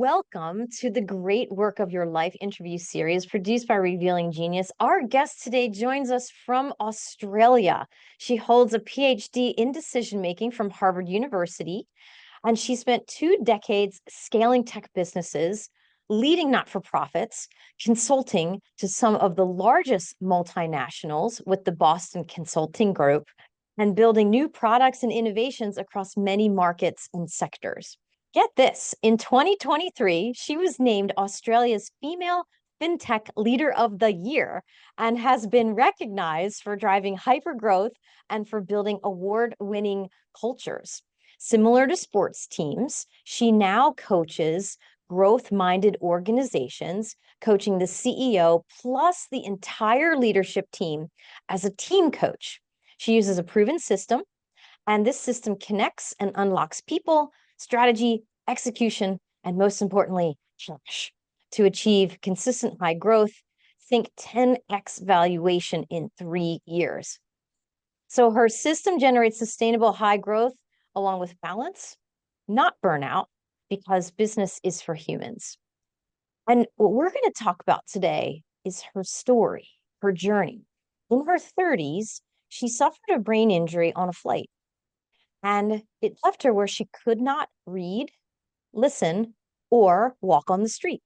Welcome to the Great Work of Your Life interview series produced by Revealing Genius. Our guest today joins us from Australia. She holds a PhD in decision making from Harvard University, and she spent 2 decades scaling tech businesses, leading not for profits, consulting to some of the largest multinationals with the Boston Consulting Group, and building new products and innovations across many markets and sectors. Get this, in 2023, she was named Australia's Female FinTech Leader of the Year and has been recognized for driving hypergrowth and for building award-winning cultures. Similar to sports teams, she now coaches growth-minded organizations, coaching the CEO plus the entire leadership team as a team coach. She uses a proven system, and this system connects and unlocks people, strategy, execution, and most importantly, cash to achieve consistent high growth. Think 10x valuation in 3 years. So her system generates sustainable high growth along with balance, not burnout, because business is for humans. And what we're going to talk about today is her story, her journey. In her 30s, she suffered a brain injury on a flight, and it left her where she could not read, listen, or walk on the street.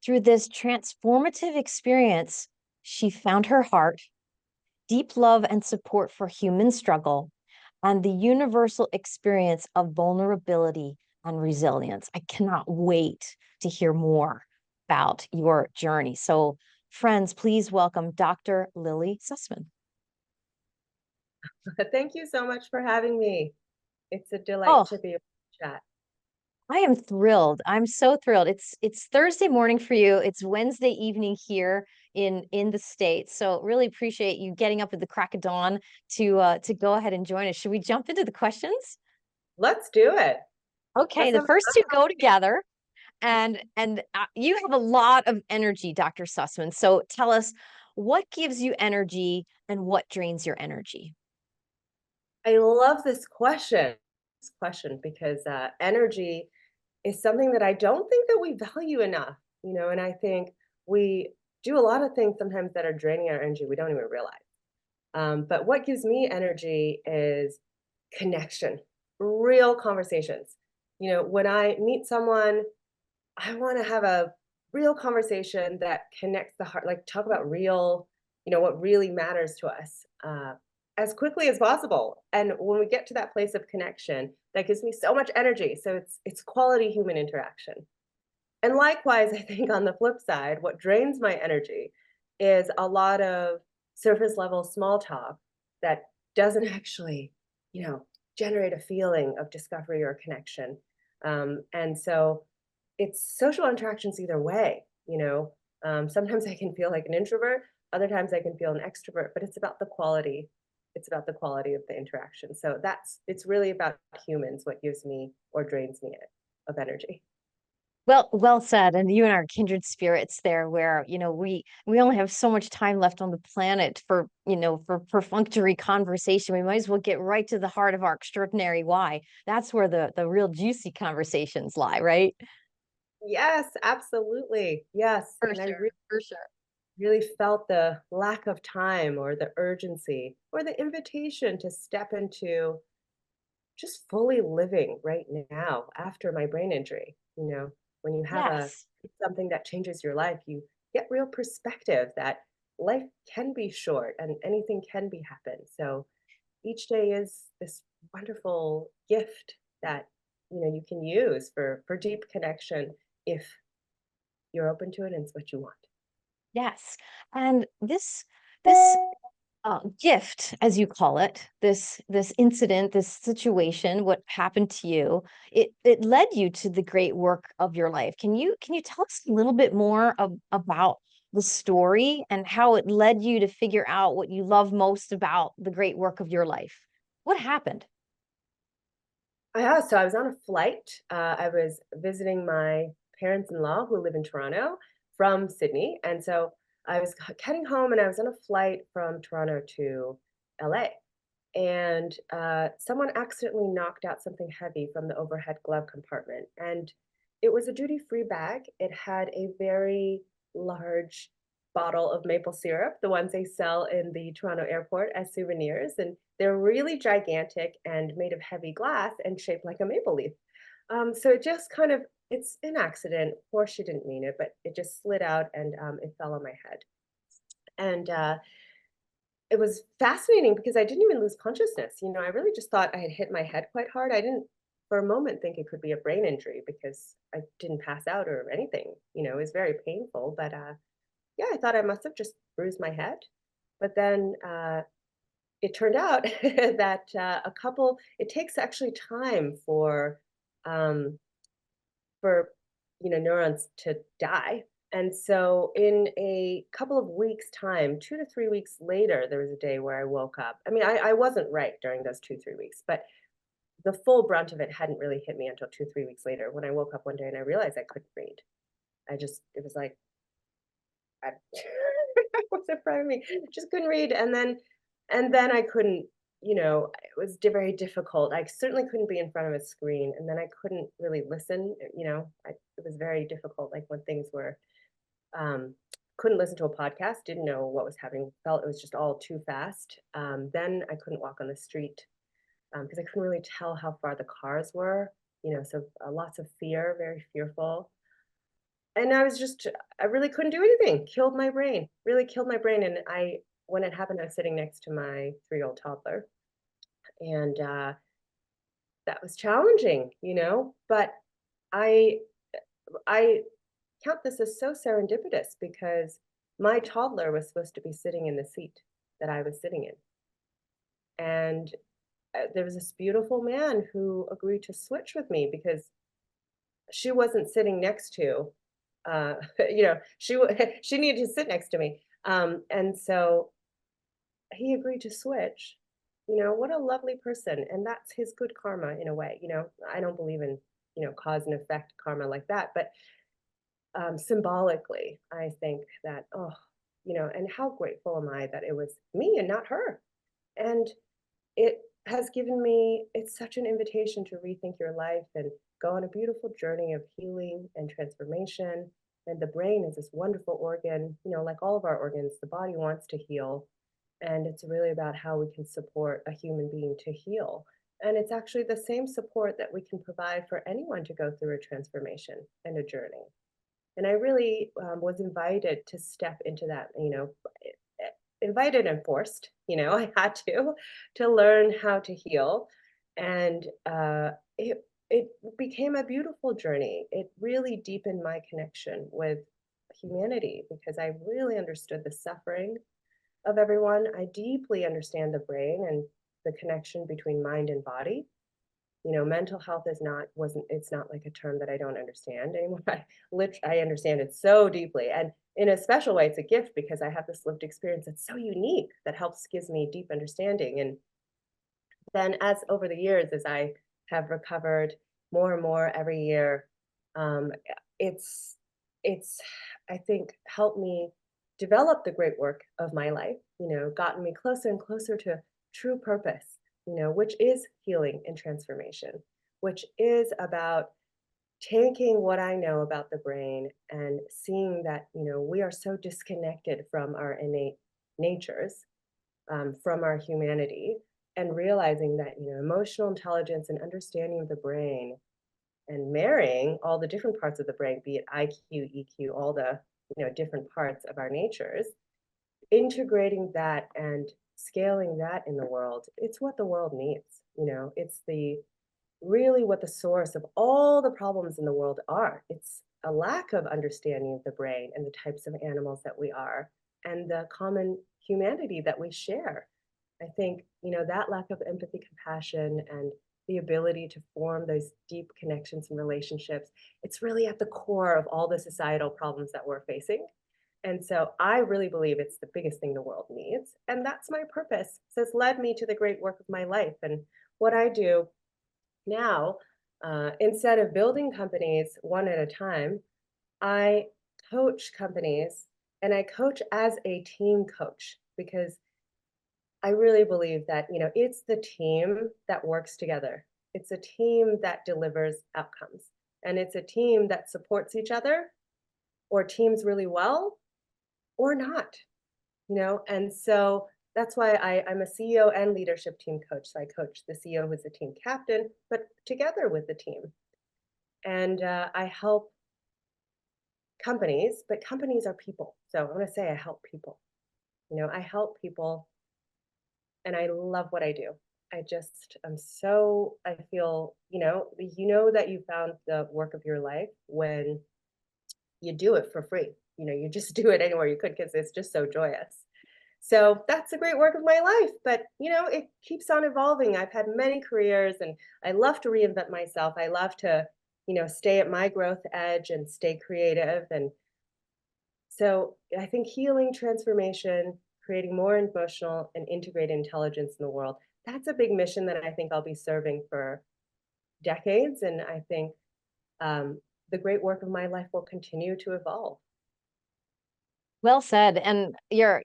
Through this transformative experience, she found her heart, deep love and support for human struggle, and the universal experience of vulnerability and resilience. I cannot wait to hear more about your journey. So, friends, please welcome Dr. Lili Sussman. Thank you so much for having me. It's a delight Oh, to be able to chat. I am thrilled. I'm so thrilled. It's Thursday morning for you. It's Wednesday evening here in the States. So really appreciate you getting up at the crack of dawn to go ahead and join us. Should we jump into the questions? Let's do it. Okay, Let's the have first two go together. And you have a lot of energy, Dr. Sussman. So tell us, what gives you energy and what drains your energy? I love this question because energy is something that I don't think that we value enough, and I think we do a lot of things sometimes that are draining our energy we don't even realize. But what gives me energy is connection, real conversations. When I meet someone, I want to have a real conversation that connects the heart, like talk about real, what really matters to us as quickly as possible. And when we get to that place of connection, that gives me so much energy. So it's quality human interaction. And likewise, I think on the flip side, what drains my energy is a lot of surface level small talk that doesn't actually, you know, generate a feeling of discovery or connection. And so it's social interactions either way. Sometimes I can feel like an introvert, other times I can feel an extrovert, but it's about the quality. It's about the quality of the interaction. So it's really about humans, what gives me or drains me of energy. Well said. And you and our kindred spirits there, where, we only have so much time left on the planet for perfunctory conversation. We might as well get right to the heart of our extraordinary why. That's where the real juicy conversations lie, right? Yes, absolutely. Yes. For And I sure, for sure. really felt the lack of time or the urgency or the invitation to step into just fully living right now after my brain injury. When you have Yes. something that changes your life, you get real perspective that life can be short and anything can be happen. So each day is this wonderful gift that you can use for deep connection if you're open to it and it's what you want. Yes. And this gift, as you call it, this incident, this situation, what happened to you, it led you to the great work of your life. Can you tell us a little bit more about the story and how it led you to figure out what you love most about the great work of your life? What happened? Yeah, so I was on a flight. I was visiting my parents-in-law who live in Toronto from Sydney. And so I was heading home and I was on a flight from Toronto to LA. And someone accidentally knocked out something heavy from the overhead glove compartment. And it was a duty-free bag. It had a very large bottle of maple syrup, the ones they sell in the Toronto airport as souvenirs, and they're really gigantic and made of heavy glass and shaped like a maple leaf. So it just kind of it's an accident. Of course, she didn't mean it, but it just slid out and it fell on my head. And it was fascinating because I didn't even lose consciousness. I really just thought I had hit my head quite hard. I didn't for a moment think it could be a brain injury because I didn't pass out or anything. It was very painful, but yeah, I thought I must have just bruised my head. But then it turned out that it takes actually time um, for neurons to die. And so in a couple of weeks time, 2 to 3 weeks later, there was a day where I woke up. I mean, I wasn't right during those 2 3 weeks, but the full brunt of it hadn't really hit me until 2 3 weeks later when I woke up one day and I realized I couldn't read. It was like I was in front of me, just couldn't read. And then I couldn't, it was very difficult. I certainly couldn't be in front of a screen, and then I couldn't really listen. It was very difficult. Like when things were, um, couldn't listen to a podcast, didn't know what was happening, felt it was just all too fast. Then I couldn't walk on the street because I couldn't really tell how far the cars were. So lots of fear, very fearful. And I really couldn't do anything, killed my brain, really killed my brain, and when it happened, I was sitting next to my 3-year-old toddler, and, that was challenging, but I I count this as so serendipitous because my toddler was supposed to be sitting in the seat that I was sitting in, and, there was this beautiful man who agreed to switch with me because she wasn't sitting next to, she needed to sit next to me, and so he agreed to switch. What a lovely person, and that's his good karma in a way. I don't believe in cause and effect karma like that, but symbolically, I think that and how grateful am I that it was me and not her, and it has given me it's such an invitation to rethink your life and go on a beautiful journey of healing and transformation. And the brain is this wonderful organ, like all of our organs, the body wants to heal. And it's really about how we can support a human being to heal. And it's actually the same support that we can provide for anyone to go through a transformation and a journey. And I really was invited to step into that, invited and forced, I had to learn how to heal. And it became a beautiful journey. It really deepened my connection with humanity because I really understood the suffering of everyone. I deeply understand the brain and the connection between mind and body. Mental health is not wasn't it's not like a term that I don't understand anymore. I understand it so deeply. And in a special way, it's a gift because I have this lived experience that's so unique that helps gives me deep understanding. And then as over the years, as I have recovered more and more every year, um, it's it's I think helped me develop the great work of my life, gotten me closer and closer to true purpose, which is healing and transformation, which is about taking what I know about the brain and seeing that, we are so disconnected from our innate natures, from our humanity, and realizing that, emotional intelligence and understanding of the brain and marrying all the different parts of the brain, be it IQ, EQ, all the, different parts of our natures, integrating that and scaling that in the world, it's what the world needs. It's the really what the source of all the problems in the world are. It's a lack of understanding of the brain and the types of animals that we are and the common humanity that we share. I think, that lack of empathy, compassion, and the ability to form those deep connections and relationships, it's really at the core of all the societal problems that we're facing. And so I really believe it's the biggest thing the world needs. And that's my purpose. So it's led me to the great work of my life. And what I do now, instead of building companies one at a time, I coach companies and I coach as a team coach because I really believe that, it's the team that works together. It's a team that delivers outcomes. And it's a team that supports each other or teams really well or not, And so that's why I'm a CEO and leadership team coach. So I coach the CEO who's the team captain, but together with the team. And I help companies, but companies are people. So I'm going to say I help people. I help people and I love what I do. I feel, that you found the work of your life when you do it for free. You just do it anywhere you could because it's just so joyous. So that's a great work of my life, but it keeps on evolving. I've had many careers and I love to reinvent myself. I love to, stay at my growth edge and stay creative. And so I think healing, transformation, creating more emotional and integrated intelligence in the world, that's a big mission that I think I'll be serving for decades. And I think the great work of my life will continue to evolve. Well said. And your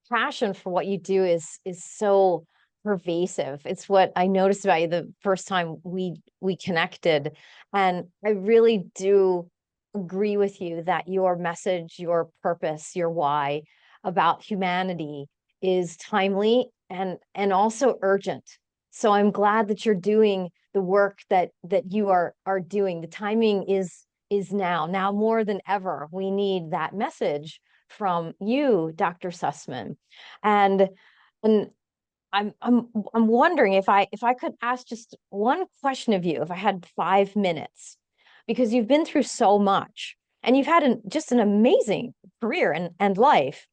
passion for what you do is so pervasive. It's what I noticed about you the first time we connected. And I really do agree with you that your message, your purpose, your why about humanity is timely and also urgent. So I'm glad that you're doing the work that you are doing. The timing is now more than ever. We need that message from you, Dr. Sussman. And and I'm wondering if I could ask just one question of you, if I had 5 minutes, because you've been through so much and you've had just an amazing career and life.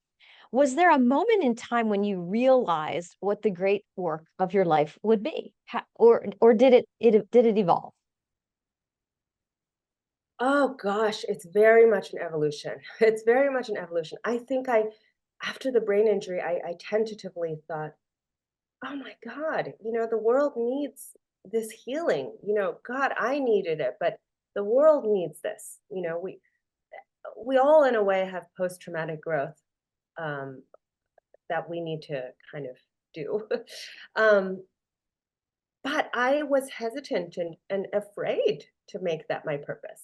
Was there a moment in time when you realized what the great work of your life would be? Or did it evolve? Oh gosh, it's very much an evolution. It's very much an evolution. I think after the brain injury, I tentatively thought, oh my God, the world needs this healing. God, I needed it, but the world needs this. We all in a way have post-traumatic growth um, that we need to kind of do. um, but I was hesitant and afraid to make that my purpose.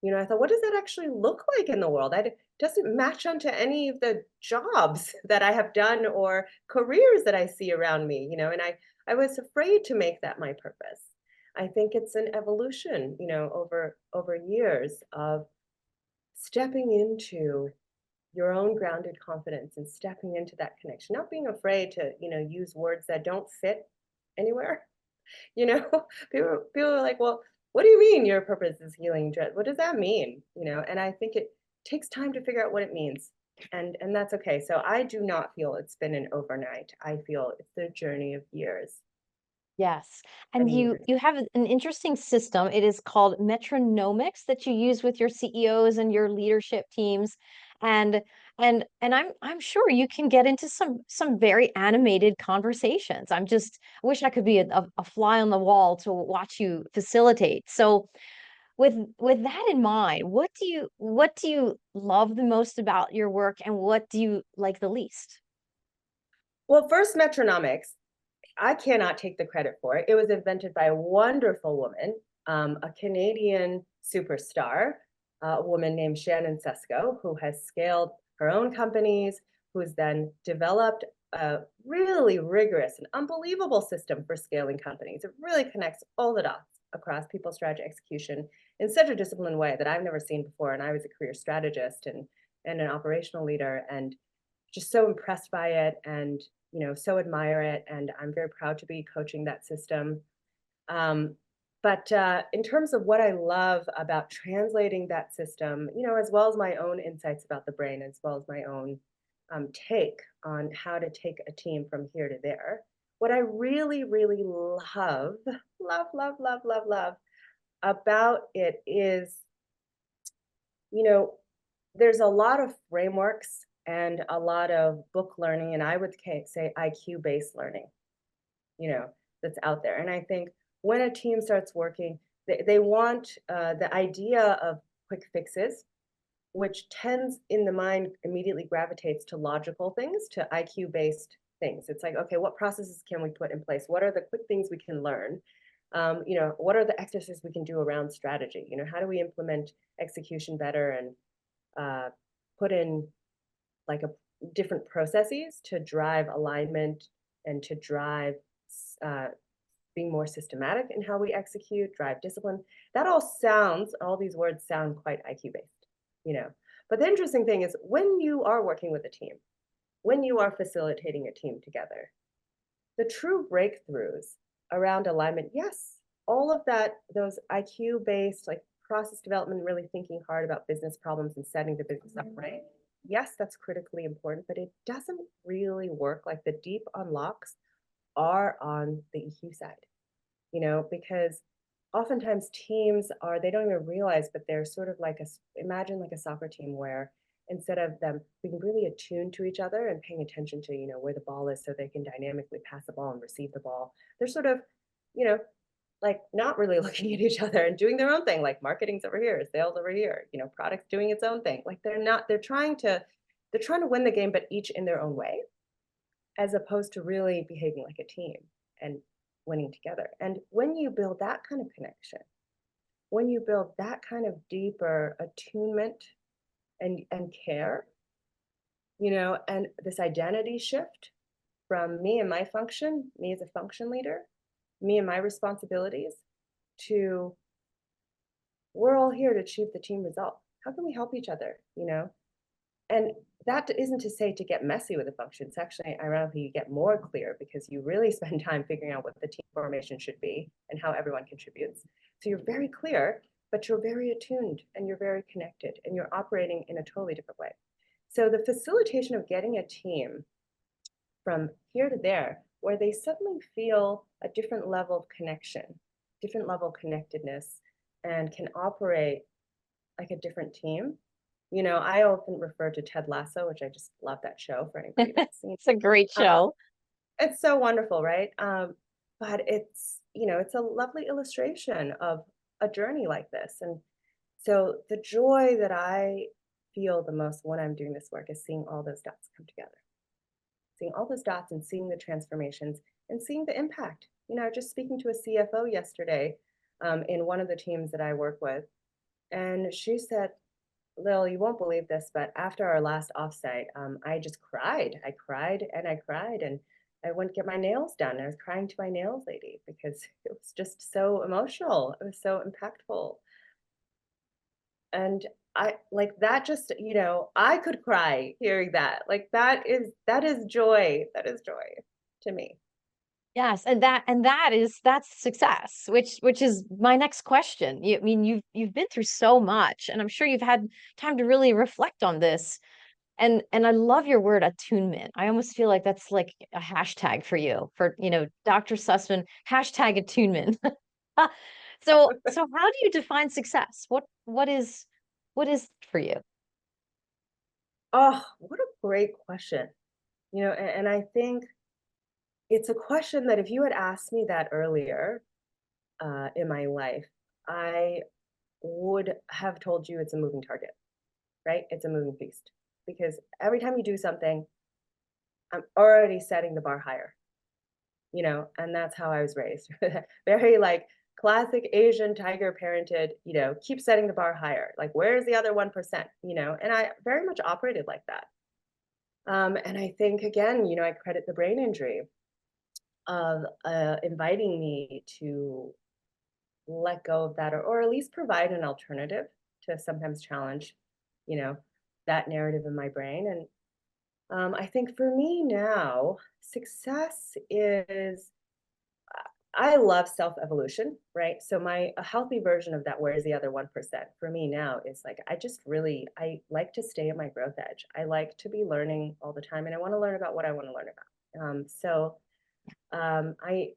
I thought, what does that actually look like in the world? It doesn't match onto any of the jobs that I have done or careers that I see around me, and I was afraid to make that my purpose. I think it's an evolution, over years of stepping into your own grounded confidence and stepping into that connection, not being afraid to, use words that don't fit anywhere. You know, people are like, "Well, what do you mean your purpose is healing dread? What does that mean?" And I think it takes time to figure out what it means. And that's okay. So I do not feel it's been an overnight. I feel it's a journey of years Yes. And and you years. you have an interesting system. It is called metronomics that you use with your CEOs and your leadership teams. And and I'm sure you can get into some very animated conversations. I'm just I wish I could be a fly on the wall to watch you facilitate. So with that in mind, what do you love the most about your work and what do you like the least? Well, first metronomics, I cannot take the credit for it. It was invented by a wonderful woman, a Canadian superstar, a woman named Shannon Sesko, who has scaled her own companies, who has then developed a really rigorous and unbelievable system for scaling companies. It really connects all the dots across people, strategy, execution in such a disciplined way that I've never seen before. And I was a career strategist and an operational leader, and just so impressed by it and so admire it, and I'm very proud to be coaching that system. But in terms of what I love about translating that system, as well as my own insights about the brain, as well as my own take on how to take a team from here to there, what I really, really love about it is, you know, there's a lot of frameworks and a lot of book learning, and I would say IQ-based learning, you know, that's out there. And I think when a team starts working, they want the idea of quick fixes, which tends in the mind immediately gravitates to logical things, to IQ-based things. It's like, okay, what processes can we put in place? What are the quick things we can learn? What are the exercises we can do around strategy? How do we implement execution better and put in like a different processes to drive alignment and to drive uh, being more systematic in how we execute, drive discipline. All these words sound quite IQ based, you know. But the interesting thing is when you are working with a team, when you are facilitating a team together, the true breakthroughs around alignment, yes, all of that, those IQ based, like process development, really thinking hard about business problems and setting the business up right. Yes, that's critically important, but it doesn't really work. Like the deep unlocks are on the EQ side, because oftentimes teams they don't even realize, but they're sort of like imagine like a soccer team where instead of them being really attuned to each other and paying attention to, where the ball is so they can dynamically pass the ball and receive the ball, they're sort of, you know, like not really looking at each other and doing their own thing, like marketing's over here, sales over here, products doing its own thing. Like they're trying to win the game, but each in their own way, as opposed to really behaving like a team and winning together. And when you build that kind of connection, when you build that kind of deeper attunement and care, and this identity shift from me and my function, me as a function leader, me and my responsibilities, to we're all here to achieve the team result. How can we help each other, And that isn't to say to get messy with the function. It's actually, ironically, you get more clear because you really spend time figuring out what the team formation should be and how everyone contributes. So you're very clear, but you're very attuned and you're very connected and you're operating in a totally different way. So the facilitation of getting a team from here to there, where they suddenly feel a different level of connection, different level of connectedness, and can operate like a different team. I often refer to Ted Lasso, which I just love that show for anybody that's seen. It's a great show. It's so wonderful, right? But it's a lovely illustration of a journey like this. And so the joy that I feel the most when I'm doing this work is seeing all those dots come together, seeing all those dots and seeing the transformations and seeing the impact. Just speaking to a CFO yesterday in one of the teams that I work with, and she said, Lil, you won't believe this, but after our last offsite, I just cried. I cried and I cried, and I went to get my nails done. And I was crying to my nails lady because it was just so emotional. It was so impactful. And I like that just, I could cry hearing that. Like that is joy. That is joy to me. Yes, and that's success, which is my next question. I mean, you've been through so much, and I'm sure you've had time to really reflect on this. And I love your word attunement. I almost feel like that's like a hashtag for you, for Dr. Sussman, hashtag attunement. So how do you define success? What is for you? Oh, what a great question. And I think it's a question that if you had asked me that earlier in my life, I would have told you it's a moving target, right? It's a moving feast because every time you do something, I'm already setting the bar higher, and that's how I was raised. Very like classic Asian tiger parented, keep setting the bar higher. Like, where's the other 1%, and I very much operated like that. And I think, again, I credit the brain injury of inviting me to let go of that, or at least provide an alternative to sometimes challenge, you know, that narrative in my brain. And I think for me now, success is, I love self evolution, right? So a healthy version of that, where is the other 1%, for me now is like, I like to stay at my growth edge. I like to be learning all the time and I want to learn about what I want to learn about. I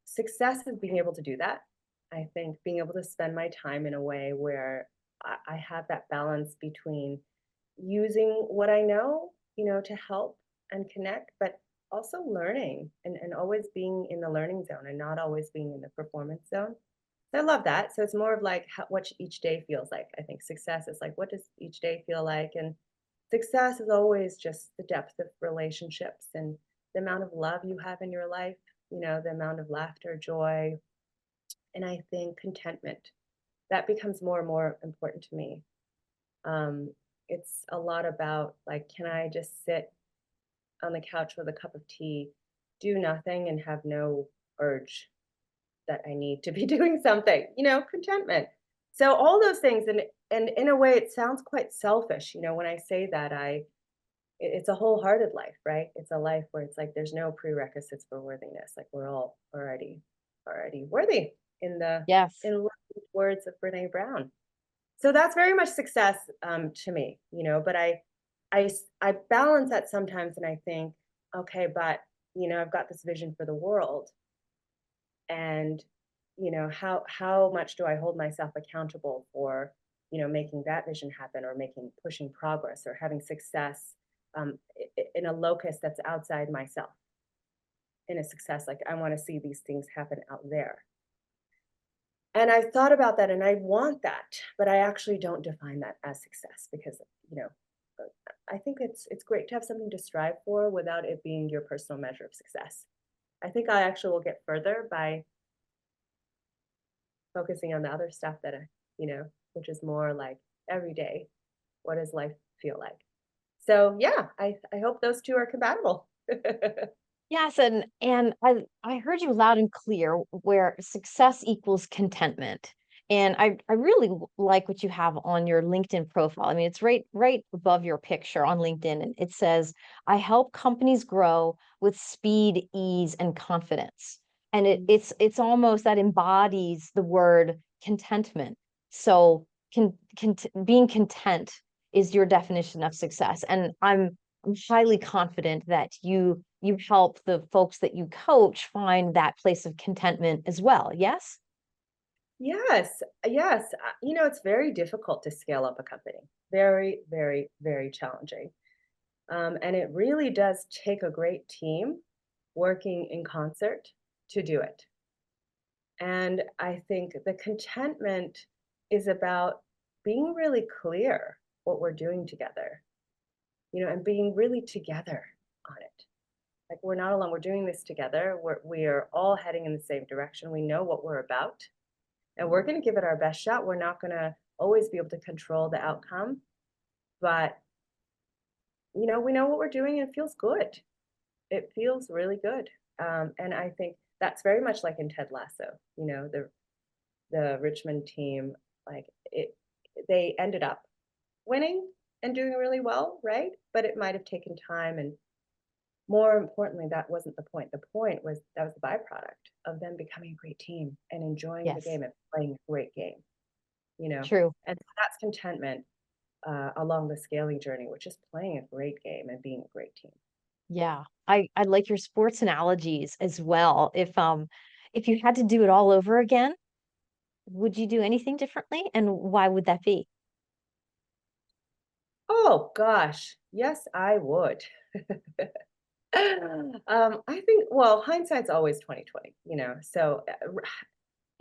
success is being able to do that. I think being able to spend my time in a way where I have that balance between using what I know, to help and connect, but also learning and always being in the learning zone and not always being in the performance zone. So I love that. So it's more of like what each day feels like. I think success is like, what does each day feel like? And success is always just the depth of relationships and the amount of love you have in your life, the amount of laughter, joy, And I think contentment, that becomes more and more important to me. Um, it's a lot about like, can I just sit on the couch with a cup of tea, do nothing, and have no urge that I need to be doing something, contentment. So all those things, and in a way it sounds quite selfish, when I say that it's a wholehearted life, right? It's a life where it's like there's no prerequisites for worthiness. Like we're all already worthy in the Yes. in lovely words of Brene Brown. So that's very much success to me, but I balance that sometimes and I think, okay, but I've got this vision for the world, and how much do I hold myself accountable for making that vision happen, or making pushing progress, or having success in a locus that's outside myself, in a success like I want to see these things happen out there. And I thought about that and I want that, but I actually don't define that as success because, you know, I think it's great to have something to strive for without it being your personal measure of success. I think I actually will get further by focusing on the other stuff that which is more like every day. What does life feel like? So yeah, I hope those two are compatible. Yes, and I heard you loud and clear where success equals contentment. And I really like what you have on your LinkedIn profile. I mean, it's right above your picture on LinkedIn, and it says, "I help companies grow with speed, ease, and confidence." And it's almost that embodies the word contentment. So being content is your definition of success. And I'm highly confident that you help the folks that you coach find that place of contentment as well. Yes? Yes, yes. It's very difficult to scale up a company. Very, very, very challenging. And it really does take a great team working in concert to do it. And I think the contentment is about being really clear what we're doing together, and being really together on it. Like we're not alone. We're doing this together. We are all heading in the same direction. We know what we're about, and we're going to give it our best shot. We're not going to always be able to control the outcome, but we know what we're doing and it feels good. It feels really good. And I think that's very much like in Ted Lasso, the Richmond team, like they ended up winning and doing really well, right? But it might have taken time, and more importantly, that wasn't the point. The point was that was the byproduct of them becoming a great team and enjoying the Yes. game and playing a great game, you know. True. And so that's contentment along the scaling journey, which is playing a great game and being a great team. Yeah. I like your sports analogies as well. If you had to do it all over again, would you do anything differently? And why would that be? Oh gosh, yes, I would. I think, well, hindsight's always 2020, So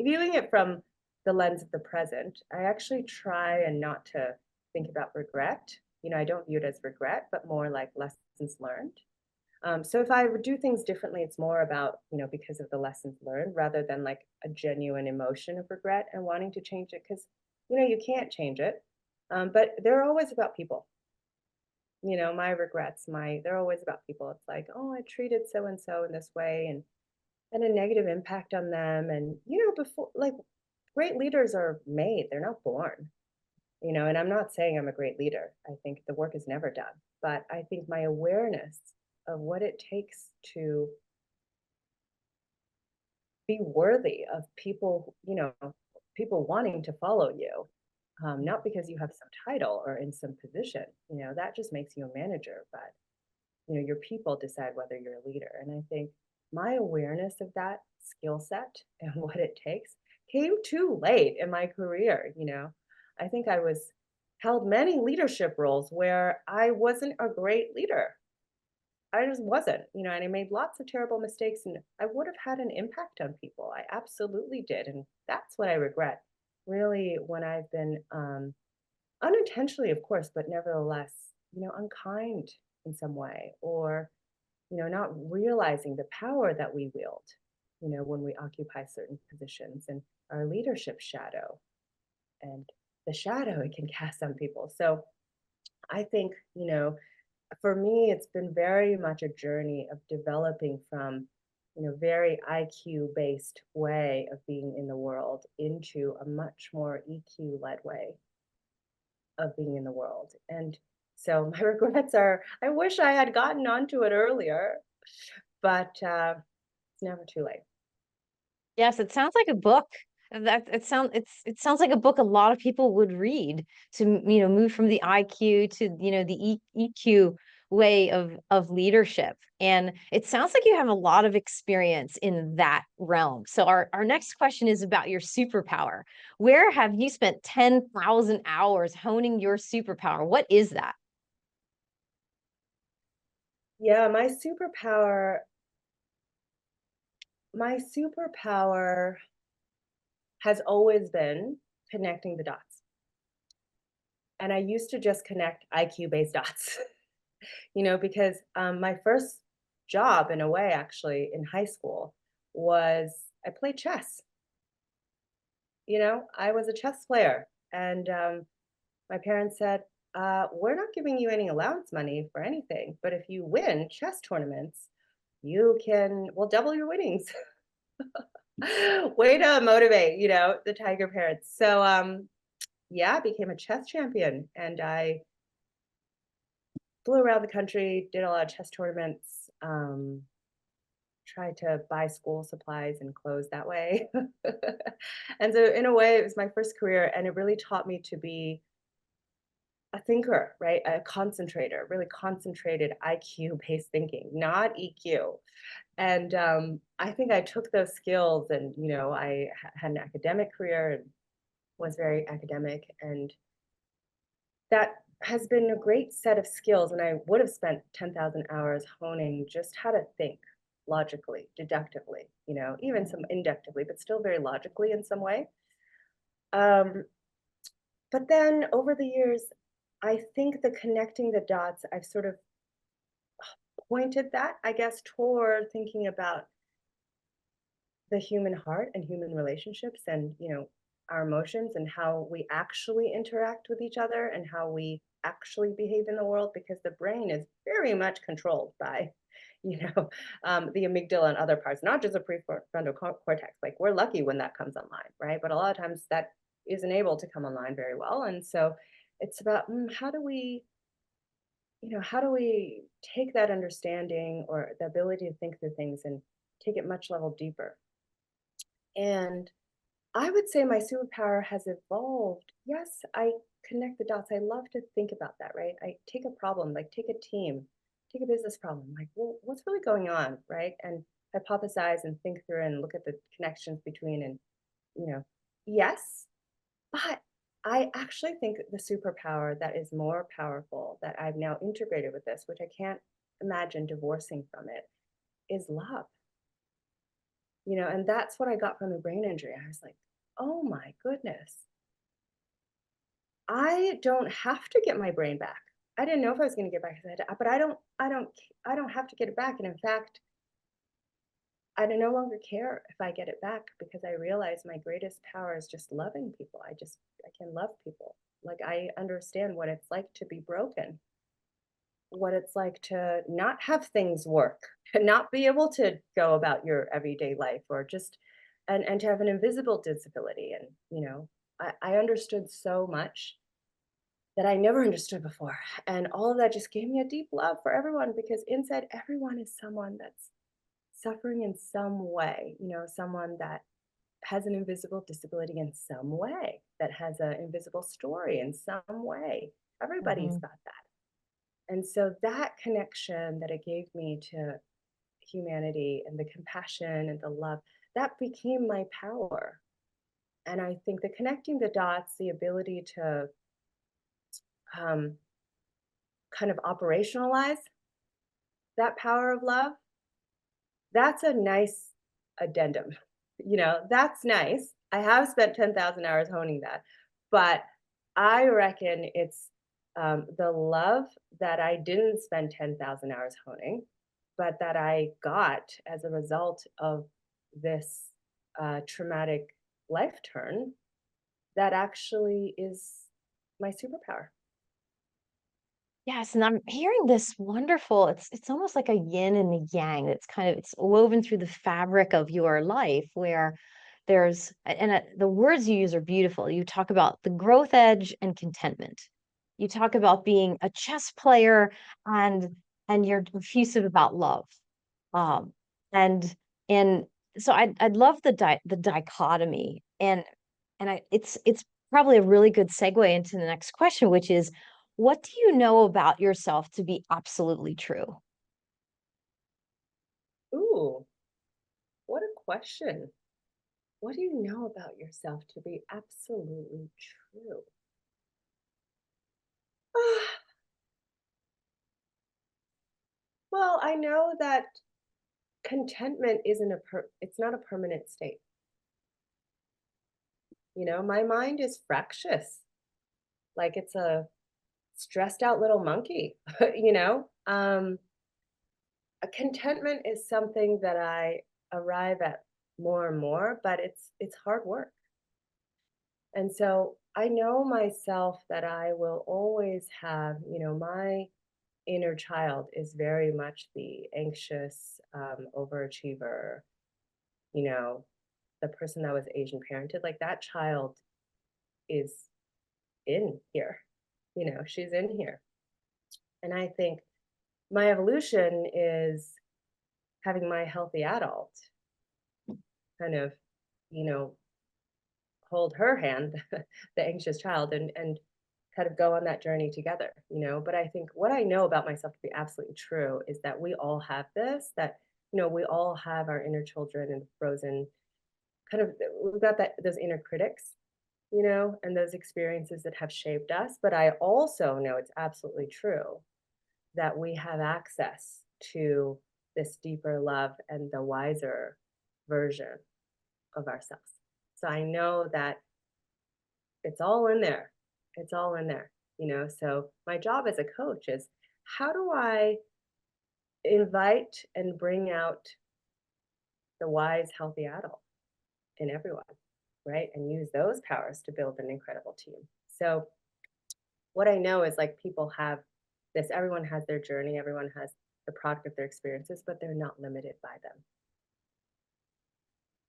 viewing it from the lens of the present, I actually try and not to think about regret. I don't view it as regret, but more like lessons learned. So if I would do things differently, it's more about, because of the lessons learned rather than like a genuine emotion of regret and wanting to change it because, you can't change it. But they're always about people. My regrets, they're always about people. It's like, oh, I treated so and so in this way and had a negative impact on them. And, before, like, great leaders are made, they're not born, and I'm not saying I'm a great leader. I think the work is never done. But I think my awareness of what it takes to be worthy of people, people wanting to follow you, not because you have some title or in some position, that just makes you a manager. But your people decide whether you're a leader. And I think my awareness of that skill set and what it takes came too late in my career. I think I was held many leadership roles where I wasn't a great leader. I just wasn't, and I made lots of terrible mistakes and I would have had an impact on people. I absolutely did. And that's what I regret really when I've been unintentionally, of course, but nevertheless, unkind in some way, or, not realizing the power that we wield, when we occupy certain positions and our leadership shadow and the shadow it can cast on people. So I think, for me, it's been very much a journey of developing from, very IQ based way of being in the world into a much more EQ led way of being in the world. And so my regrets are, I wish I had gotten onto it earlier, but it's never too late. Yes, it sounds like a book. It sounds like a book a lot of people would read to move from the IQ to the EQ way of leadership. And it sounds like you have a lot of experience in that realm. So our next question is about your superpower. Where have you spent 10,000 hours honing your superpower? What is that? Yeah, my superpower has always been connecting the dots. And I used to just connect IQ based dots, because my first job, in a way, actually, in high school was I played chess. I was a chess player. And my parents said, we're not giving you any allowance money for anything, but if you win chess tournaments, we'll double your winnings. Way to motivate, the tiger parents. So, yeah, I became a chess champion and I flew around the country, did a lot of chess tournaments, tried to buy school supplies and clothes that way. And so, in a way, it was my first career, and it really taught me to be a thinker, right? A concentrator, really concentrated IQ based thinking, not EQ. And I think I took those skills, and I had an academic career and was very academic, and that has been a great set of skills. And I would have spent 10,000 hours honing just how to think logically, deductively, even some inductively, but still very logically in some way. Um, but then over the years, I think the connecting the dots, I've sort of pointed that, I guess, toward thinking about the human heart and human relationships and, our emotions and how we actually interact with each other and how we actually behave in the world, because the brain is very much controlled by, the amygdala and other parts, not just the prefrontal cortex. Like, we're lucky when that comes online, right? But a lot of times that isn't able to come online very well. And so it's about how do we take that understanding or the ability to think through things and take it much level deeper. And I would say my superpower has evolved. Yes, I connect the dots. I love to think about that, right? I take a problem, like take a team, take a business problem, like, well, what's really going on, right? And hypothesize and think through and look at the connections between, and, you know, yes, but I actually think the superpower that is more powerful that I've now integrated with this, which I can't imagine divorcing from it, is love. And that's what I got from the brain injury. I was like, oh my goodness, I don't have to get my brain back. I didn't know if I was going to get back, but I don't have to get it back. And in fact, I no longer care if I get it back, because I realize my greatest power is just loving people. I can love people. Like, I understand what it's like to be broken, what it's like to not have things work, to not be able to go about your everyday life, or just and to have an invisible disability. And I understood so much that I never understood before. And all of that just gave me a deep love for everyone, because inside everyone is someone that's suffering in some way, someone that has an invisible disability in some way, that has an invisible story in some way. Everybody's Mhm. got that. And so that connection that it gave me to humanity and the compassion and the love, that became my power. And I think the connecting the dots, the ability to um, kind of operationalize that power of love, that's a nice addendum. That's nice. I have spent 10,000 hours honing that, but I reckon it's the love that I didn't spend 10,000 hours honing, but that I got as a result of this traumatic life turn that actually is my superpower. Yes, and I'm hearing this wonderful, it's almost like a yin and a yang. It's woven through the fabric of your life where the words you use are beautiful. You talk about the growth edge and contentment. You talk about being a chess player and you're effusive about love. Um, and and so I'd love the dichotomy and it's probably a really good segue into the next question, which is what do you know about yourself to be absolutely true? Ooh, what a question. What do you know about yourself to be absolutely true? Well, I know that contentment isn't it's not a permanent state. My mind is fractious, like it's a stressed out little monkey, you know? A contentment is something that I arrive at more and more, but it's hard work. And so I know myself that I will always have, my inner child is very much the anxious overachiever, you know, the person that was Asian parented, like that child is in here, she's in here. And I think my evolution is having my healthy adult kind of, you know, hold her hand, the anxious child, and kind of go on that journey together. But I think what I know about myself to be absolutely true is that we all have this, that, we all have our inner children and frozen kind of, we've got those inner critics, and those experiences that have shaped us. But I also know it's absolutely true that we have access to this deeper love and the wiser version of ourselves. So I know that it's all in there. It's all in there. So my job as a coach is how do I invite and bring out the wise, healthy adult in everyone, right? And use those powers to build an incredible team. So what I know is like people have this, everyone has their journey, everyone has the product of their experiences, but they're not limited by them.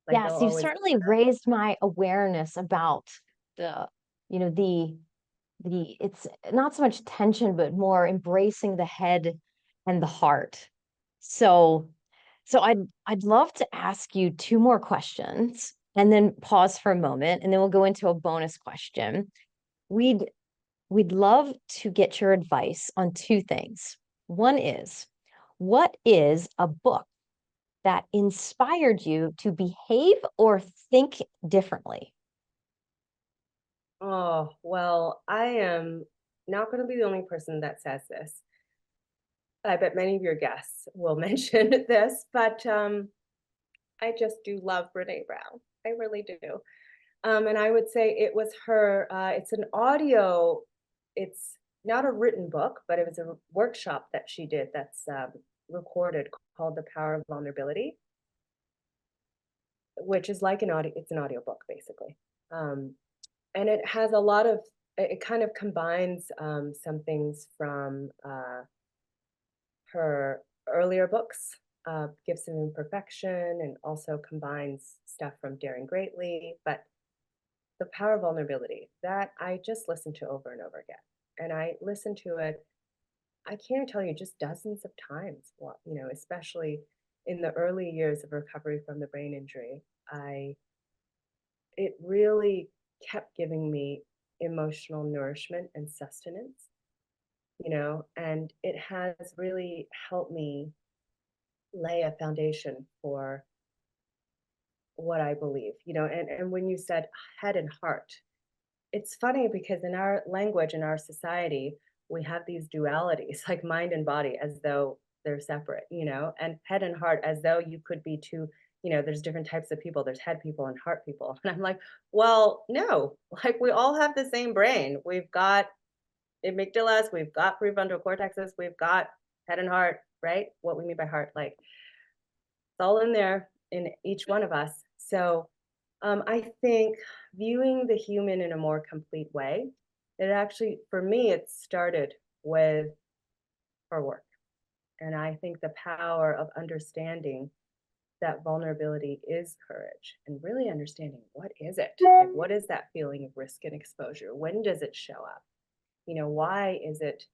Like they'll Yes, you've always, certainly raised my awareness about the, you know, the it's not so much tension, but more embracing the head and the heart. So I'd love to ask you two more questions and then pause for a moment, and then we'll go into a bonus question. We'd we'd love to get your advice on two things. One is, what is a book that inspired you to behave or think differently? oh, well, I am not going to be the only person that says this. I bet many of your guests will mention this, but I just do love Brene Brown. I really do. And I would say it was her, it's an audio, it's not a written book, but it was a workshop that she did that's recorded called The Power of Vulnerability, which is like it's an audio book basically. Um, and it has a lot of, it kind of combines some things from her earlier books, Gifts of Imperfection, and also combines stuff from Daring Greatly. But the power of vulnerability that I just listened to over and over again. And I listened to it, I can't tell you, just dozens of times. Well, especially in the early years of recovery from the brain injury, it really kept giving me emotional nourishment and sustenance, and it has really helped me lay a foundation for what I believe, and when you said head and heart, it's funny because in our language, in our society, we have these dualities like mind and body as though they're separate, and head and heart as though you could be two, there's different types of people. There's head people and heart people. And I'm like, well, no, like we all have the same brain. We've got amygdalas, we've got prefrontal cortexes, we've got head and heart, right? What we mean by heart, like it's all in there. in each one of us. So I think viewing the human in a more complete way, it actually, for me, it started with our work. And I think the power of understanding that vulnerability is courage and really understanding what is it? Like, what is that feeling of risk and exposure? When does it show up? Why is it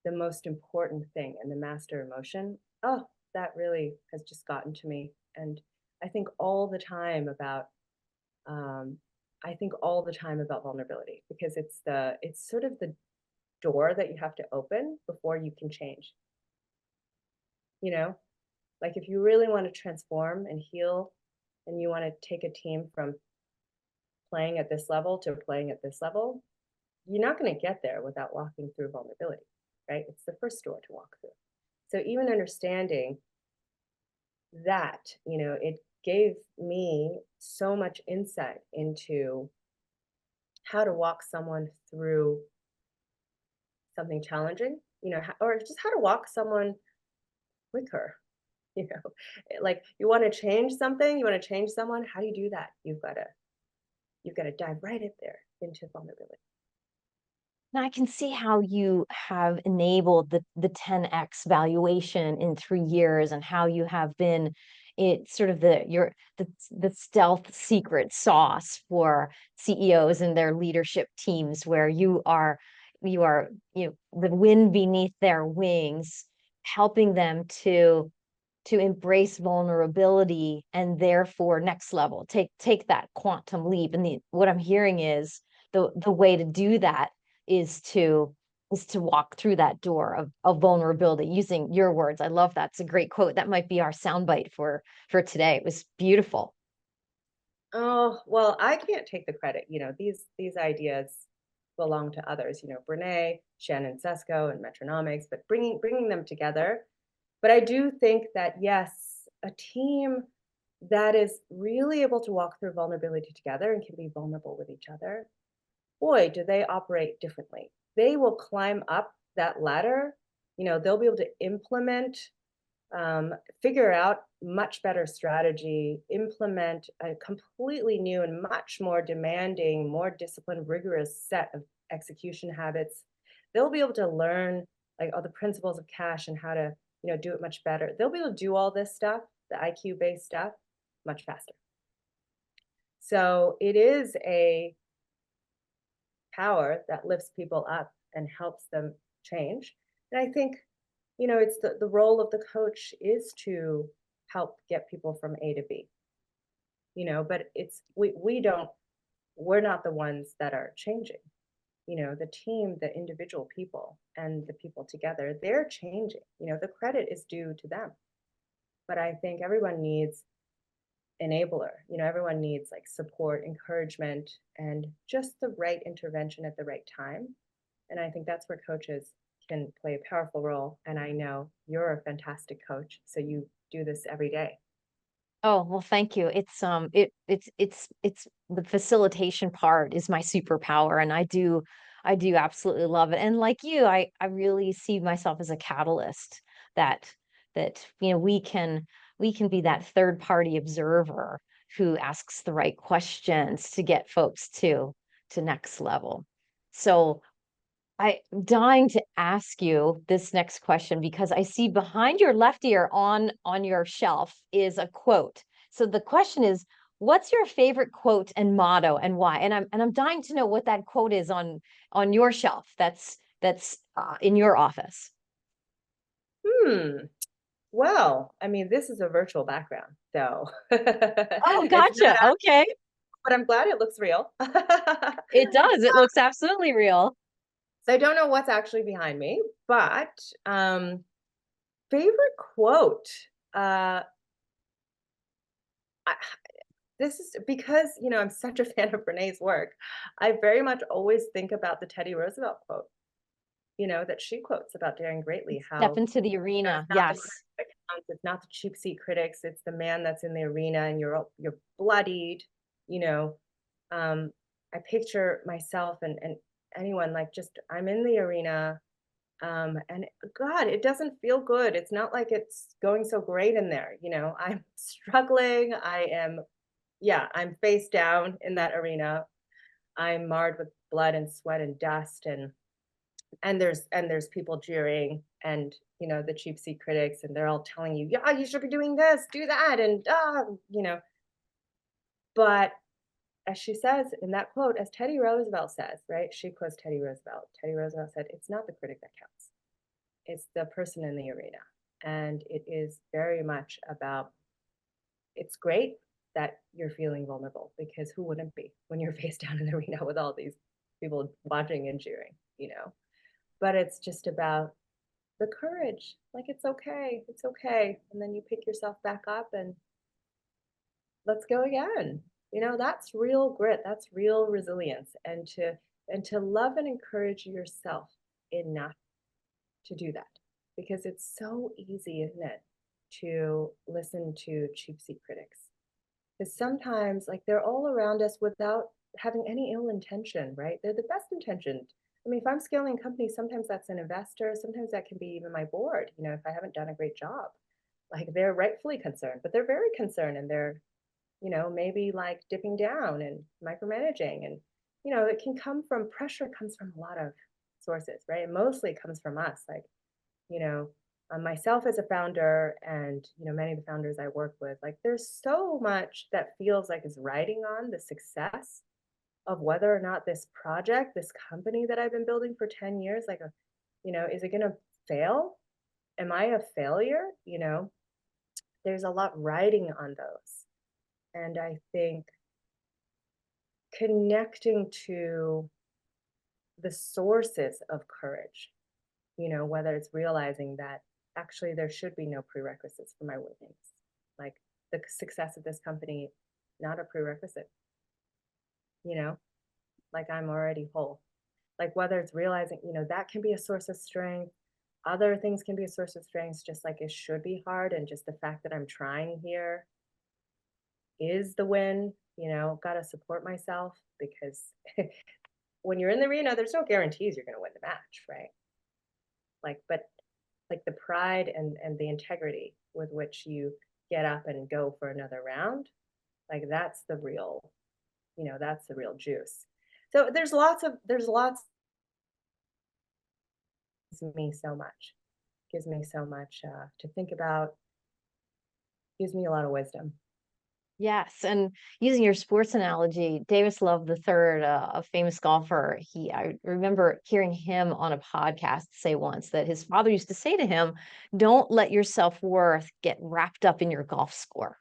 the most important thing and the master emotion? Oh, that really has just gotten to me. And I think all the time about um, I think all the time about vulnerability because it's sort of the door that you have to open before you can change. You know, like if you really want to transform and heal, and you want to take a team from playing at this level to playing at this level, you're not going to get there without walking through vulnerability, right? It's the first door to walk through. So even understanding that, it gave me so much insight into how to walk someone through something challenging, or just how to walk someone quicker. You know, like you want to change something, you want to change someone. How do you do that? You've got to dive right in there into vulnerability. Now I can see how you have enabled the 10x valuation in 3 years, and how you have been it sort of the stealth secret sauce for CEOs and their leadership teams, where you are the wind beneath their wings, helping them to embrace vulnerability, and therefore next level, take that quantum leap. And what I'm hearing is the way to do that is to walk through that door of vulnerability, using your words. I love that. It's a great quote. That might be our soundbite for today. It was beautiful. Oh, well, I can't take the credit. These ideas belong to others. Brene, Shannon Sesko, and Metronomics, but bringing them together. But I do think that yes, a team that is really able to walk through vulnerability together and can be vulnerable with each other, boy, do they operate differently. They will climb up that ladder. They'll be able to implement figure out much better strategy, implement a completely new and much more demanding, more disciplined, rigorous set of execution habits. They'll be able to learn like all the principles of cash and how to, do it much better. They'll be able to do all this stuff, the IQ based stuff, much faster. So it is a power that lifts people up and helps them change. And I think it's the role of the coach is to help get people from A to B, but it's we don't we're not the ones that are changing. The team, the individual people and the people together, they're changing. The credit is due to them. But I think everyone needs enabler, everyone needs like support, encouragement, and just the right intervention at the right time. And I think that's where coaches can play a powerful role. And I know you're a fantastic coach, so you do this every day. Oh, well, thank you. It's the facilitation part is my superpower, and I do absolutely love it. And like you, I really see myself as a catalyst, that we can be that third party observer who asks the right questions to get folks to next level. So I'm dying to ask you this next question, because I see behind your left ear on your shelf is a quote. So the question is, what's your favorite quote and motto, and why? And I'm dying to know what that quote is on your shelf. That's in your office. Hmm. Well, I mean, this is a virtual background, so Oh, it's gotcha. not, Okay. but I'm glad it looks real. It does. It looks absolutely real. So I don't know what's actually behind me, but favorite quote. Uh, I, this is because I'm such a fan of Renee's work. I very much always think about the Teddy Roosevelt quote. That she quotes about daring greatly. Step How into the it's arena. not the critic Yes. that counts, it's not the cheap seat critics, it's the man that's in the arena, and you're bloodied. You know, I picture myself and anyone like just I'm in the arena. And God, it doesn't feel good. It's not like it's going so great in there. I'm struggling. Yeah, I'm face down in that arena. I'm marred with blood and sweat and dust, and there's people jeering, and the cheap seat critics, and they're all telling you, yeah, you should be doing this, do that, and but as she says in that quote, as Teddy Roosevelt says, right? She quotes Teddy Roosevelt. Teddy Roosevelt said, "It's not the critic that counts. It's the person in the arena." And it is very much about, it's great that you're feeling vulnerable, because who wouldn't be when you're face down in the arena with all these people watching and cheering. But it's just about the courage. Like, it's okay. It's okay. And then you pick yourself back up and let's go again. That's real grit. That's real resilience. And to love and encourage yourself enough to do that. Because it's so easy, isn't it, to listen to cheap seat critics. Because sometimes, like, they're all around us without having any ill intention, right? They're the best intentioned. I mean, if I'm scaling a company, sometimes that's an investor, sometimes that can be even my board, if I haven't done a great job. Like, they're rightfully concerned, but they're very concerned, and they're, maybe like dipping down and micromanaging. And, it can come from, pressure comes from a lot of sources, right? And mostly it comes from us. Like, you know, myself as a founder, and many of the founders I work with, like, there's so much that feels like is riding on the success of whether or not this project, this company that I've been building for 10 years, like, is it going to fail? Am I a failure? There's a lot riding on those. And I think connecting to the sources of courage, whether it's realizing that actually there should be no prerequisites for my winnings. Like, the success of this company, not a prerequisite, you know, like, I'm already whole. Like, whether it's realizing, that can be a source of strength. Other things can be a source of strength, just like it should be hard. And just the fact that I'm trying here is the win. Got to support myself, because when you're in the arena, there's no guarantees you're going to win the match, right? Like, but like, the pride and the integrity with which you get up and go for another round, like, that's the real juice. So there's lots gives me so much, to think about, gives me a lot of wisdom. Yes, and using your sports analogy, Davis Love the third, a famous golfer, I remember hearing him on a podcast say once that his father used to say to him, "Don't let your self-worth get wrapped up in your golf score."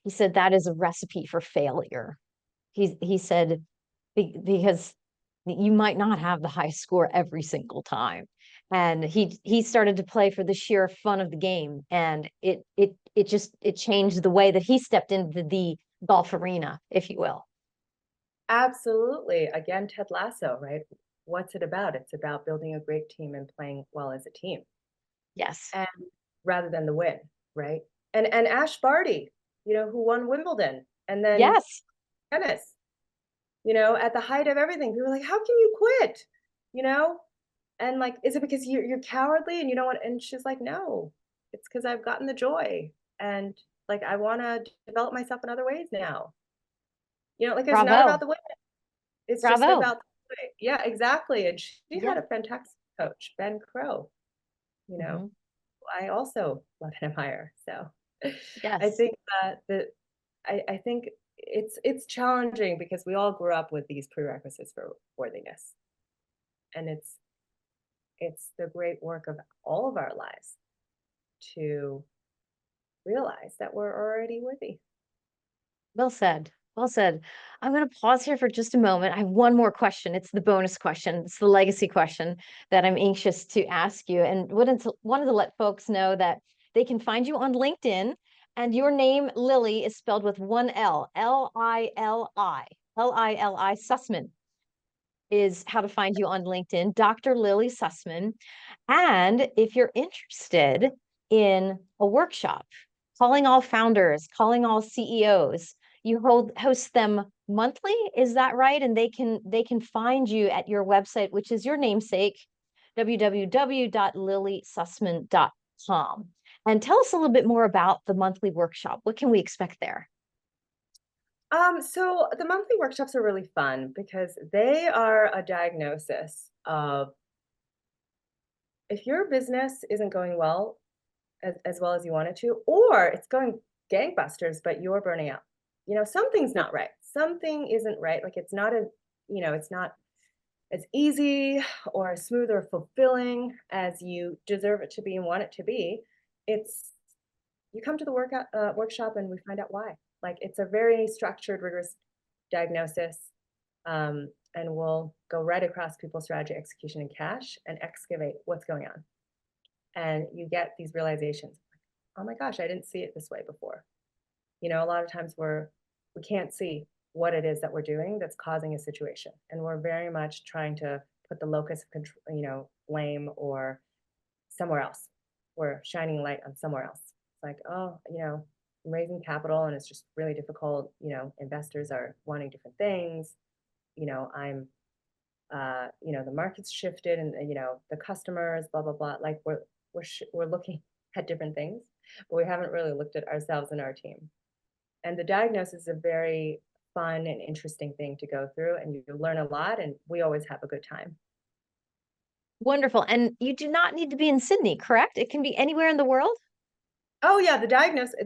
He said that is a recipe for failure. He said because you might not have the high score every single time. And he started to play for the sheer fun of the game, and it changed the way that he stepped into the golf arena, if you will. Absolutely. Again, Ted Lasso, right? What's it about? It's about building a great team and playing well as a team, Yes. and rather than the win, right? And Ash Barty, who won Wimbledon, and then Yes. tennis, at the height of everything. People were like, "How can you quit?" You know? And, like, "Is it because you're cowardly and you don't want," and she's like, "No, it's because 'cause I've gotten the joy, and, like, I wanna develop myself in other ways now." Like, it's not Bravo. about the win, it's just Bravo. about the joy. Yeah, exactly. And she Yeah. had a fantastic coach, Ben Crow, you know, Hmm. I also love and admire. So I Yes. think that I think it's challenging, because we all grew up with these prerequisites for worthiness, and it's the great work of all of our lives to realize that we're already worthy. Well said. Well said. I'm going to pause here for just a moment. I have one more question. It's the bonus question. It's the legacy question that I'm anxious to ask you. And wanted to let folks know that they can find you on LinkedIn, and your name, Lili, is spelled with one L, Lili, Lili Sussman is how to find you on LinkedIn, Dr. Lili Sussman. And if you're interested in a workshop, calling all founders, calling all CEOs, you host them monthly, is that right? And they can find you at your website, which is your namesake, www.lilisusman.com. And tell us a little bit more about the monthly workshop. What can we expect there? So the monthly workshops are really fun because they are a diagnosis of if your business isn't going well as well as you want it to, or it's going gangbusters, but you're burning out. Something's not right. Something isn't right. Like it's not as easy or as smooth or fulfilling as you deserve it to be and want it to be. It's you come to the workshop and we find out why. Like it's a very structured, rigorous diagnosis, and we'll go right across people, strategy, execution, and cash, and excavate what's going on. And you get these realizations. Oh my gosh, I didn't see it this way before. A lot of times we can't see what it is that we're doing that's causing a situation, and we're very much trying to put the locus of control, blame or somewhere else. We're shining light on somewhere else. It's like, oh, I'm raising capital and it's just really difficult. Investors are wanting different things. I'm, the market's shifted, and the customers, blah blah blah. Like we're looking at different things, but we haven't really looked at ourselves and our team. And the diagnosis is a very fun and interesting thing to go through, and you learn a lot, and we always have a good time. Wonderful. And you do not need to be in Sydney, correct? It can be anywhere in the world. Oh yeah,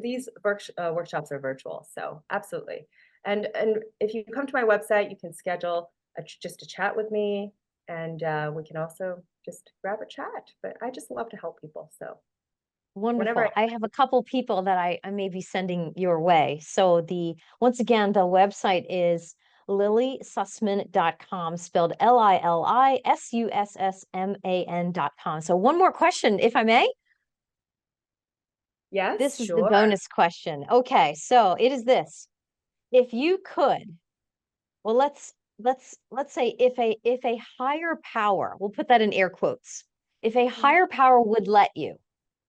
these workshops are virtual, so absolutely. And if you come to my website, you can schedule just a chat with me, and we can also just grab a chat. But I just love to help people, so whenever Wonderful. I have a couple people that I may be sending your way. So once again, the website is lilisusman.com, spelled LILISUSSMAN.com. So one more question, if I may. yes, This is the sure. bonus question. Okay, so it is this. If you could, well, let's say if a higher power, we'll put that in air quotes, if a Mhm. higher power would let you,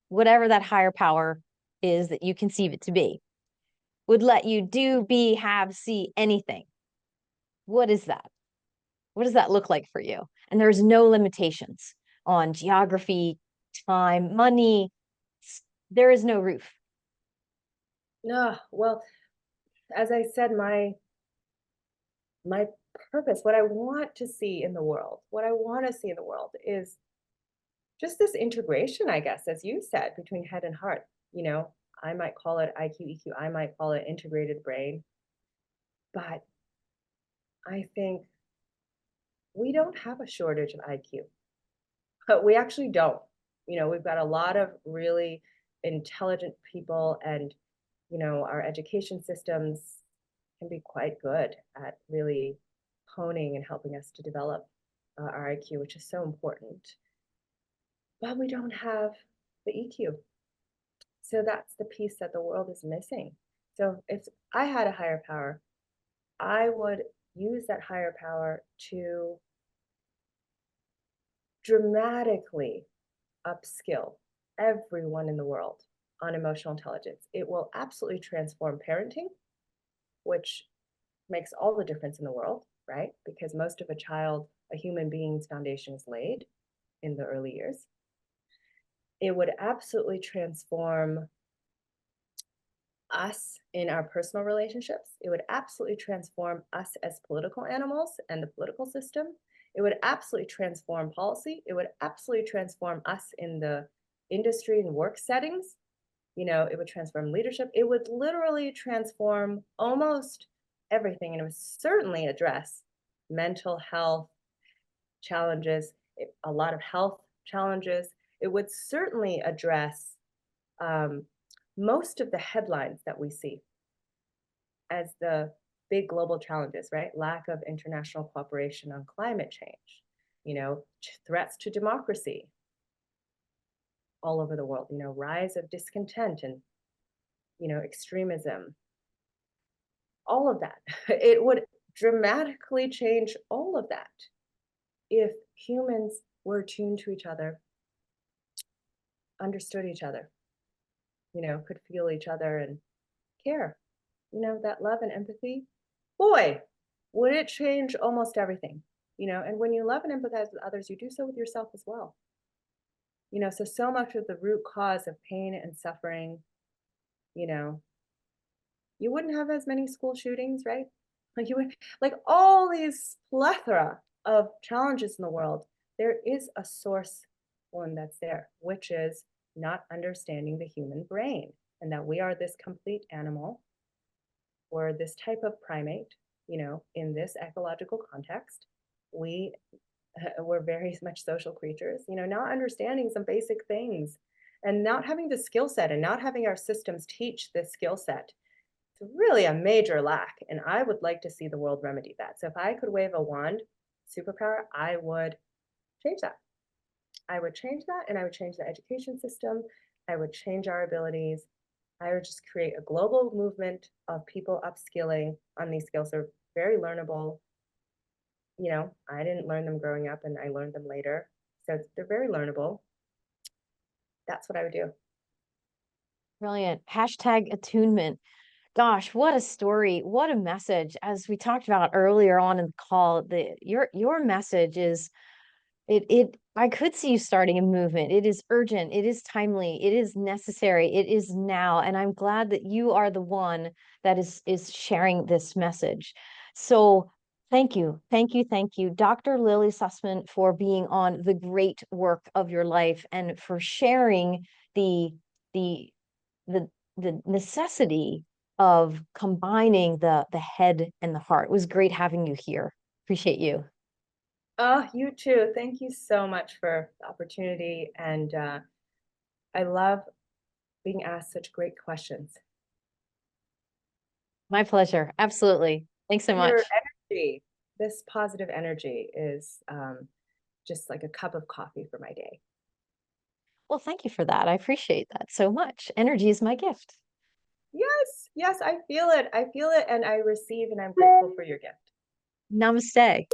whatever that higher power is that you conceive it to be, would let you do, be, have, see anything. What is that? What does that look like for you? And there's no limitations on geography, time, money. There is no roof. No, well, as I said, my purpose, what I want to see in the world, is just this integration, I guess, as you said, between head and heart. You know, I might call it IQ, EQ, I might call it integrated brain, but I think we don't have a shortage of IQ, but we actually don't. We've got a lot of really intelligent people, and, our education systems can be quite good at really honing and helping us to develop our IQ, which is so important. But we don't have the EQ. So that's the piece that the world is missing. So if I had a higher power, I would use that higher power to dramatically upskill everyone in the world on emotional intelligence. It will absolutely transform parenting, which makes all the difference in the world, right? Because most of a human being's foundation is laid in the early years. It would absolutely transform us in our personal relationships. It would absolutely transform us as political animals and the political system. It would absolutely transform policy. It would absolutely transform us in the industry and work settings. It would transform leadership. It would literally transform almost everything. And it would certainly address mental health challenges, a lot of health challenges. It would certainly address um, most of the headlines that we see as the big global challenges, right? Lack of international cooperation on climate change, threats to democracy all over the world, rise of discontent and, extremism, all of that. It would dramatically change all of that if humans were tuned to each other, understood each other, could feel each other and care. That love and empathy, boy, would it change almost everything. And when you love and empathize with others, you do so with yourself as well. So much of the root cause of pain and suffering, you know, you wouldn't have as many school shootings, right? Like you would like all these plethora of challenges in the world. There is a source one that's there, which is not understanding the human brain and that we are this complete animal or this type of primate, in this ecological context. We we're very much social creatures, not understanding some basic things and not having the skill set and not having our systems teach this skill set. It's really a major lack, and I would like to see the world remedy that. So if I could wave a wand, superpower, I would change that. I would change that, and I would change the education system. I would change our abilities. I would just create a global movement of people upskilling on these skills. They're very learnable. I didn't learn them growing up, and I learned them later. So they're very learnable. That's what I would do. Brilliant. Hashtag attunement. Gosh, what a story. What a message. As we talked about earlier on in the call, your message is it I could see you starting a movement. It is urgent, it is timely, it is necessary, it is now. And I'm glad that you are the one that is sharing this message. So thank you, thank you, thank you, Dr. Lili Sussman, for being on the great work of your life and for sharing the the the the necessity of combining the head and the heart. It was great having you here. Appreciate you. Oh, you too. Thank you so much for the opportunity. And I love being asked such great questions. My pleasure. Absolutely. Thanks so Your much. energy, this positive energy is just like a cup of coffee for my day. Well, thank you for that. I appreciate that so much. Energy is my gift. Yes, yes, I feel it. I feel it and I receive, and I'm grateful for your gift. Namaste.